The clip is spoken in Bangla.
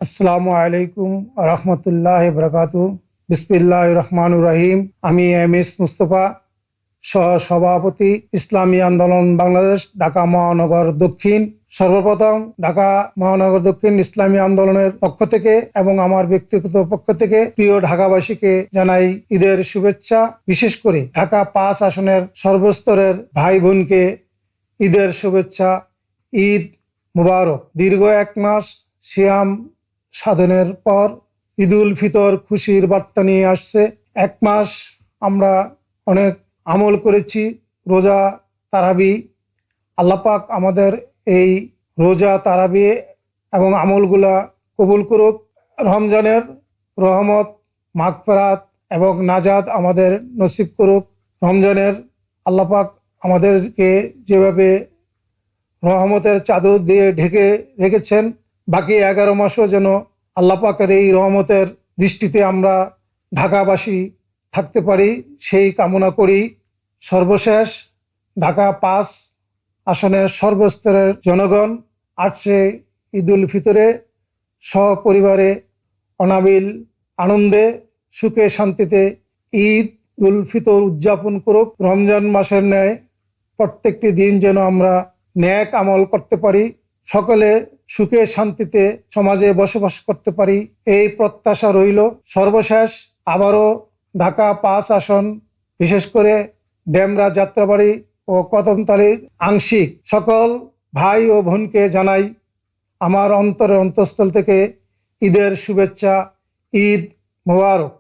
আসসালামু আলাইকুম রহমতুল্লাহ বরকাতু। বিসমিল্লাহির রহমানির রহিম। আমি এম.এস. মুস্তফা, সহ সভাপতি, ইসলামী আন্দোলন বাংলাদেশ, ঢাকা মহানগর দক্ষিণ। সর্বপ্রথম ঢাকা মহানগর দক্ষিণ ইসলামী আন্দোলনের পক্ষ থেকে এবং আমার ব্যক্তিগত পক্ষ থেকে প্রিয় ঢাকাবাসীকে জানাই ঈদের শুভেচ্ছা। বিশেষ করে ঢাকা 5 আসনের সর্বস্তরের ভাই বোনকে ঈদের শুভেচ্ছা। ঈদ মুবারক। দীর্ঘ 1 মাস সিয়াম সাধনের পর ঈদুল ফিতর খুশির বার্তা নিয়ে আসছে। 1 মাস আমরা অনেক আমল করেছি, রোজা, তারাবি। আল্লাহ পাক আমাদের এই রোজা, তারাবি এবং আমলগুলা কবুল করুক। রমজানের রহমত, মাগফিরাত এবং নাজাত আমাদের নসিব করুক। রমজানের আল্লাহ পাক আমাদেরকে যেভাবে রহমতের চাদর দিয়ে ঢেকে রেখেছেন, বাকি 11 মাসও যেন আল্লাহ পাকের এই রহমতের দৃষ্টিতে আমরা ঢাকাবাসী থাকতে পারি, সেই কামনা করি। সর্বশেষ ঢাকা 5 আসনের সর্বস্তরের জনগণ আসছে ঈদুল ফিতরে সপরিবারে অনাবিল আনন্দে, সুখে, শান্তিতে ঈদ উল ফিতর উদযাপন করুক। রমজান মাসের ন্যায় প্রত্যেকটি দিন যেন আমরা নেক আমল করতে পারি, সকলে সুখে শান্তিতে সমাজে বসবাস করতে পারি, এই প্রত্যাশা রইল। সর্বশেষ আবারও ঢাকা 5 আসন, বিশেষ করে ডেমরা, যাত্রাবাড়ি ও কদমতলীর আংশিক সকল ভাই ও বোনকে জানাই আমার অন্তরের অন্তঃস্থল থেকে ঈদের শুভেচ্ছা। ঈদ মোবারক।